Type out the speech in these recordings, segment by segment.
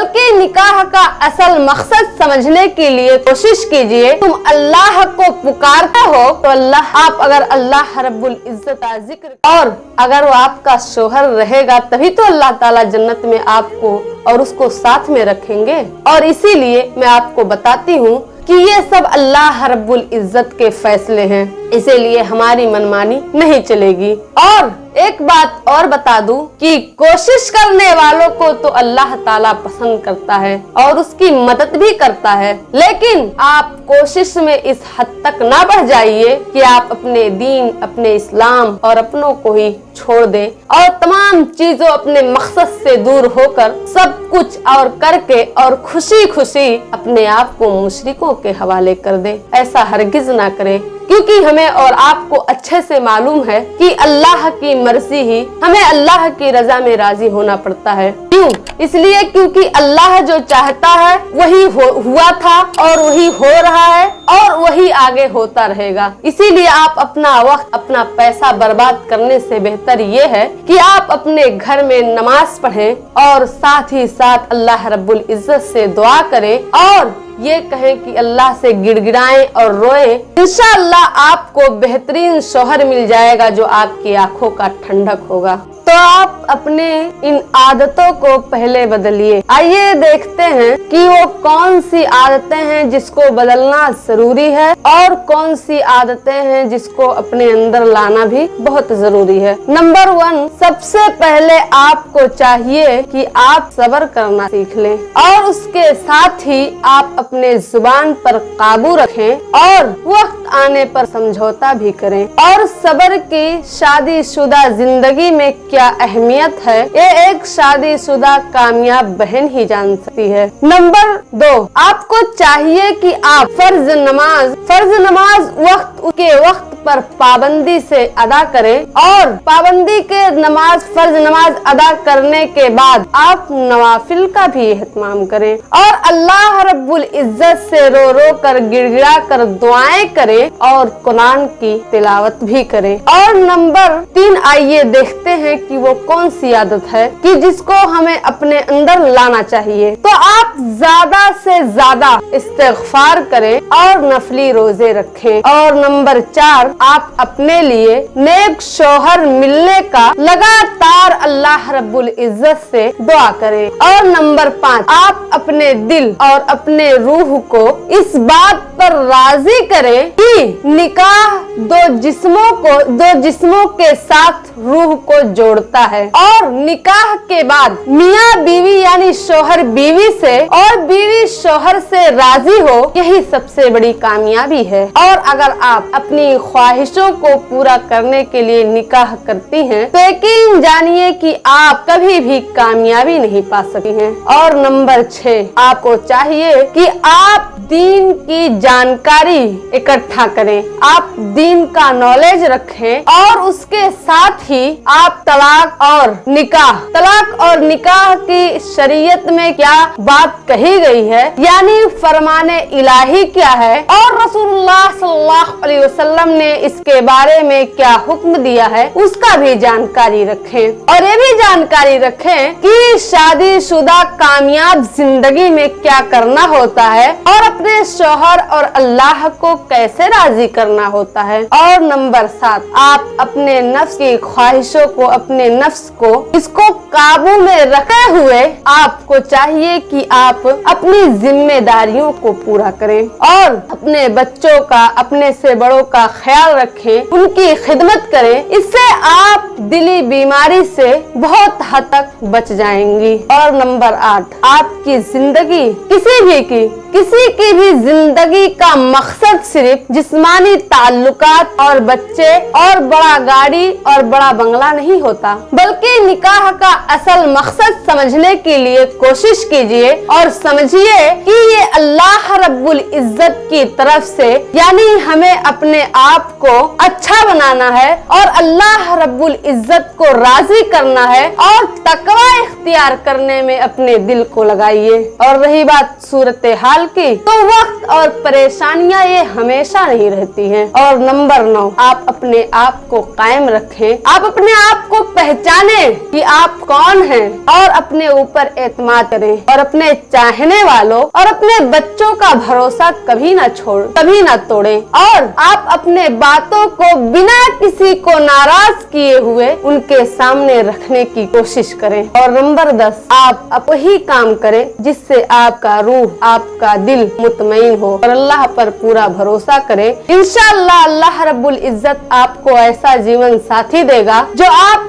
बल्कि निकाह का असल मकसद समझने के लिए कोशिश कीजिए। तुम अल्लाह को पुकारते हो तो आप अगर अल्लाह रब्बुल इज्जत का जिक्र, और अगर वो आपका शोहर रहेगा तभी तो अल्लाह ताला जन्नत में आपको और उसको साथ में रखेंगे। और इसीलिए मैं आपको बताती हूँ कि ये सब अल्लाह रब्बुल इज्जत के फैसले हैं, इसीलिए हमारी मनमानी नहीं चलेगी। और एक बात और बता दूं कि कोशिश करने वालों को तो अल्लाह ताला पसंद करता है और उसकी मदद भी करता है, लेकिन आप कोशिश में इस हद तक ना बढ़ जाइए कि आप अपने दीन, अपने इस्लाम और अपनों को ही छोड़ दें और तमाम चीजों अपने मकसद से दूर होकर सब कुछ और करके और खुशी खुशी अपने आप को मुशरिकों के हवाले कर दे। ऐसा हरगिज ना करें, क्योंकि हमें और आपको अच्छे से मालूम है कि अल्लाह की मर्जी ही हमें अल्लाह की रजा में राजी होना पड़ता है। क्यों? इसलिए क्योंकि अल्लाह जो चाहता है वही हुआ था और वही हो रहा है और वही आगे होता रहेगा। इसीलिए आप अपना वक्त, अपना पैसा बर्बाद करने से बेहतर ये है कि आप अपने घर में नमाज पढ़ें और साथ ही साथ अल्लाह रब्बुल इज्जत से दुआ करें और ये कहें कि अल्लाह से गिड़गिड़ाएं और रोएं। इंशाअल्लाह आपको बेहतरीन शौहर मिल जाएगा जो आपकी आंखों का ठंडक होगा। तो आप अपने इन आदतों को पहले बदलिए। आइए देखते हैं कि वो कौन सी आदतें हैं जिसको बदलना जरूरी है और कौन सी आदतें हैं जिसको अपने अंदर लाना भी बहुत जरूरी है। नंबर 1, सबसे पहले आपको चाहिए कि आप सब्र करना सीख लें और उसके साथ ही आप अपने जुबान पर काबू रखें और वक्त आने पर समझौता भी करें। और सब्र की शादीशुदा जिंदगी में क्या अहमियत है, ये एक शादीशुदा कामयाब बहन ही जान सकती है। नंबर 2, आपको चाहिए कि आप फर्ज नमाज वक्त पर पाबंदी से अदा करें और पाबंदी के फर्ज नमाज अदा करने के बाद आप नवाफिल का भी एहतमाम करें और अल्लाह रब्बुल इज्जत से रो रो कर गिड़गिड़ा कर दुआएं करें और कुरान की तिलावत भी करें। और नंबर 3, आइए देखते हैं कि वो कौन सी आदत है कि जिसको हमें अपने अंदर लाना चाहिए। तो आप ज्यादा से ज्यादा इस्तिग़फ़ार करें और नफली रोजे रखें। और नंबर 4, आप अपने लिए नेक शौहर मिलने का लगातार अल्लाह रब्बुल इज्जत से दुआ करें। और नंबर 5, आप अपने दिल और अपने रूह को इस बात पर राजी करें कि निकाह दो जिस्मों के साथ रूह को जोड़ता है और निकाह के बाद मियाँ बीवी यानी शौहर बीवी से और बीवी शौहर से राजी हो, यही सबसे बड़ी कामयाबी है। और अगर आप अपनी ख्वाहिशों को पूरा करने के लिए निकाह करती हैं तो यकीन जानिए कि आप कभी भी कामयाबी नहीं पा सकती हैं। और नंबर 6, आपको चाहिए कि आप दीन की जानकारी इकट्ठा करें, आप दीन का नॉलेज रखें और उसके साथ ही आप तलाक और निकाह की शरीयत में क्या बात कही गई है, यानी फरमाने इलाही क्या है और रसूलुल्लाह सल्लल्लाहु अलैहि वसल्लम ने इसके बारे में क्या हुक्म दिया है, उसका भी जानकारी रखें। और ये भी जानकारी रखें कि शादीशुदा कामयाब जिंदगी में क्या करना होता है और अपने शौहर और अल्लाह को कैसे राजी करना होता है। और नंबर 7, आप अपने नफ्स की ख्वाहिशों को, अपने नफ्स को इसको काबू में रखे हुए आपको चाहिए कि आप अपनी जिम्मेदारियों को पूरा करें और अपने बच्चों का, अपने से बड़ों का ख्याल रखें, उनकी खिदमत करें। इससे आप दिली बीमारी से बहुत हद तक बच जाएंगी। और नंबर 8, आपकी जिंदगी किसी की भी जिंदगी का मकसद सिर्फ जिस्मानी ताल्लुकात और बच्चे और बड़ा गाड़ी और बड़ा बंगला नहीं होता, बल्कि निकाह का असल मकसद समझने के लिए कोशिश कीजिए और समझिए कि ये अल्लाह रब्बुल इज्जत की तरफ से, यानी हमें अपने आप को अच्छा बनाना है और अल्लाह रब्बुल इज्जत को राजी करना है और तकवा इख्तियार करने में अपने दिल को लगाइए। और रही बात सूरत हाल की, तो वक्त और परेशानियां ये हमेशा नहीं रहती हैं। और नंबर 9, आप अपने आप को कायम रखें। आप अपने आप को पहचाने कि आप कौन हैं और अपने ऊपर एतमाद करें और अपने चाहने वालों और अपने बच्चों का भरोसा कभी ना तोड़ें। और आप अपने बातों को बिना किसी को नाराज किए हुए उनके सामने रखने की कोशिश करें। और नंबर 10, आप वही काम करें जिससे आपका रूह, आपका दिल मुतमईन हो और अल्लाह पर पूरा भरोसा करें। इंशाअल्लाह अल्लाह रब्बुल इज्जत आपको ऐसा जीवन साथी देगा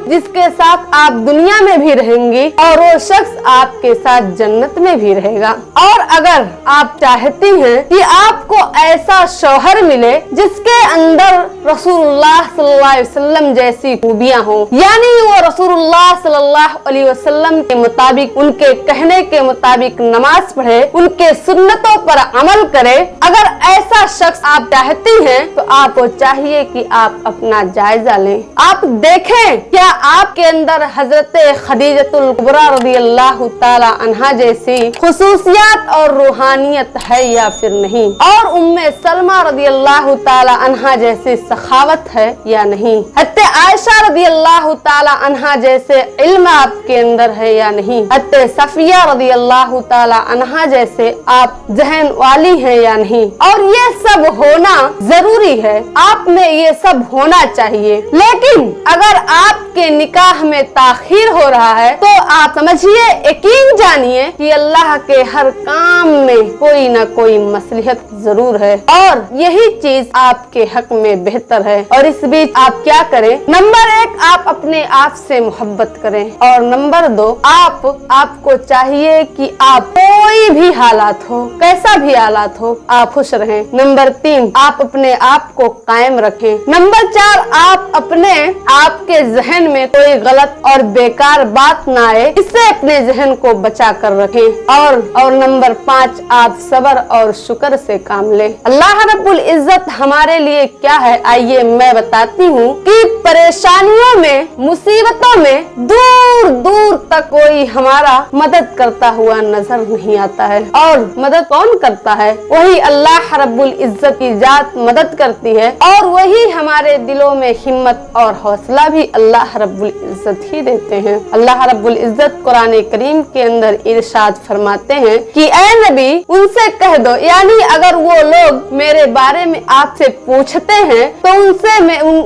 जिसके साथ आप दुनिया में भी रहेंगी और वो शख्स आपके साथ जन्नत में भी रहेगा। और अगर आप चाहती हैं कि आपको ऐसा शौहर मिले जिसके अंदर रसूलुल्लाह सल्लल्लाहु अलैहि वसल्लम जैसी खूबियां हो, यानी वो रसूलुल्लाह सल्लल्लाहु अलैहि वसल्लम के मुताबिक, उनके कहने के मुताबिक नमाज पढ़े, उनके सुन्नतों पर अमल करे, अगर ऐसा शख्स आप चाहती हैं तो आपको चाहिए कि आप अपना जायजा लें। आप देखें क्या आपके अंदर हजरत खदीजतुल कुबरा रज़ियल्लाहु ताला अन्हा जैसी खुसूसियात और रूहानियत है या फिर नहीं, और उम्मे सलमा रज़ियल्लाहु ताला अन्हा जैसी सखावत है या नहीं, हत्ते आयशा रज़ियल्लाहु ताला अन्हा जैसे इल्म आपके अंदर है या नहीं, हत्ते सफिया रज़ियल्लाहु ताला अन्हा जैसे आप जहन वाली हैं या नहीं। और ये सब होना जरूरी है, आप में ये सब होना चाहिए। लेकिन अगर आपके निकाह में ताखीर हो रहा है तो आप समझिए, यकीन जानिए कि अल्लाह के हर काम में कोई ना कोई मसलहत जरूर है और यही चीज आपके हक में बेहतर है। और इस बीच आप क्या करें? नंबर 1, आप अपने आप से मोहब्बत करें। और नंबर 2, आपको चाहिए कि आप कोई भी हालात हो, कैसा भी हालात हो, आप खुश रहें। नंबर 3, आप अपने आप को कायम रखें। नंबर 4, आप अपने आपके जहन में कोई गलत और बेकार बात ना आए, इससे अपने जहन को बचा कर रखें। और नंबर 5, आप सब्र और शुक्र से काम लें। अल्लाह रब्बुल इज्जत हमारे लिए क्या है, आइए मैं बताती हूँ कि परेशानियों में, मुसीबतों में दूर दूर तक कोई हमारा मदद करता हुआ नजर नहीं आता है। और मदद कौन करता है? वही अल्लाह रब्बुल इज्जत की जात मदद करती है। और वही हमारे दिलों में हिम्मत और हौसला भी अल्लाह रब्बुल इज्जत ही देते हैं। अल्लाह रब्बुल इज्जत कुरान करीम के अंदर इरशाद फरमाते हैं कि ऐ नबी, उनसे कह दो, यानी अगर वो लोग मेरे बारे में आपसे पूछते हैं तो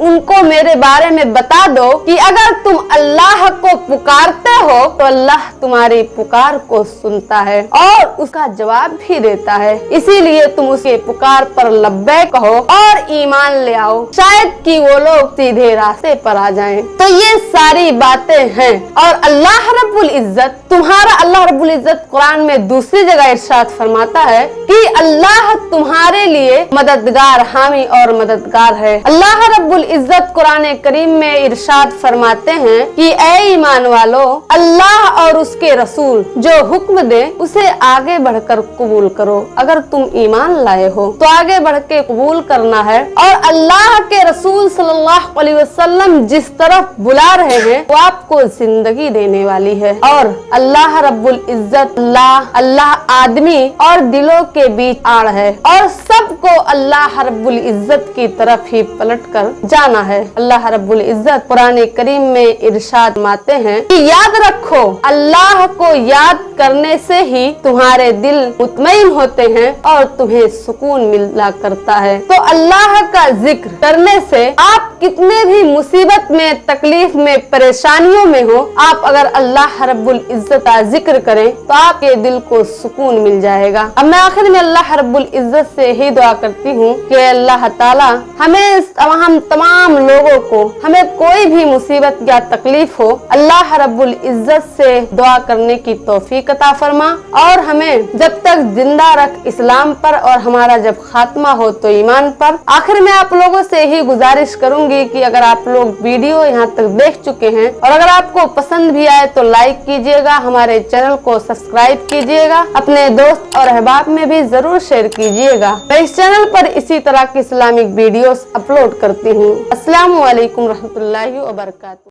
उनको मेरे बारे में बता दो कि अगर तुम अल्लाह को पुकारते हो तो अल्लाह तुम्हारी पुकार को सुनता है और उसका जवाब भी देता है। इसीलिए तुम उसके पुकार पर लब्बैक कहो और ईमान ले आओ, शायद कि वो लोग सीधे रास्ते पर आ जाएं। तो ये सारी बातें हैं। और अल्लाह रब्बुल इज्जत कुरान में दूसरी जगह इरशाद फरमाता है कि अल्लाह तुम्हारे लिए मददगार, हामी और मददगार है। अल्लाह रब्बुल इज्जत कुरान करीम में इरशाद फरमाते हैं कि ऐ ईमान वालों, अल्लाह और उसके रसूल जो हुक्म दे उसे आगे बढ़कर कबूल करो। अगर तुम ईमान लाए हो तो आगे बढ़ के कबूल करना है। और अल्लाह के रसूल सल्लल्लाहु अलैहि वसल्लम जिस तरफ बुला रहे हैं वो आपको जिंदगी देने वाली है। और अल्लाह रब्बुल इज्जत, अल्लाह आदमी और दिलों के बीच आड़ है और सबको अल्लाह रब्बुल इज्जत की तरफ ही पलट कर जाना है। अल्लाह रब्बुल इज्जत कुरान करीम में इरशाद फरमाते हैं कि याद रखो, अल्लाह को याद करने से ही तुम्हारे दिल मुतमईन होते हैं और तुम्हें सुकून मिला करता है। तो अल्लाह का जिक्र करने से आप कितने भी मुसीबत में, तकलीफ में, परेशानियों में हो, आप अगर अल्लाह रब्बुल इज्जत का जिक्र करें तो आपके दिल को सुकून मिल जाएगा। अब मैं आखिर में अल्लाह रब्बुल इज्जत से ही दुआ करती हूँ कि अल्लाह ताला हम तमाम लोगों को, हमें कोई भी मुसीबत या तकलीफ हो, अल्लाह रब्बुल इज्जत से दुआ करने की तौफीक अता फरमा और हमें जब तक जिंदा रख इस्लाम पर और हमारा जब खात्मा हो तो ईमान पर। आखिर में आप लोगों से ही गुजारिश करूंगी कि अगर आप लोग वीडियो यहाँ तक देख चुके हैं और अगर आपको पसंद भी आए तो लाइक कीजिएगा, हमारे चैनल को सब्सक्राइब कीजिएगा, अपने दोस्त और अहबाब में भी जरूर शेयर कीजिएगा। मैं इस चैनल पर इसी तरह की इस्लामिक वीडियोस अपलोड करती हूँ। अस्सलामु अलैकुम रहमतुल्लाहि व बरकातुहू।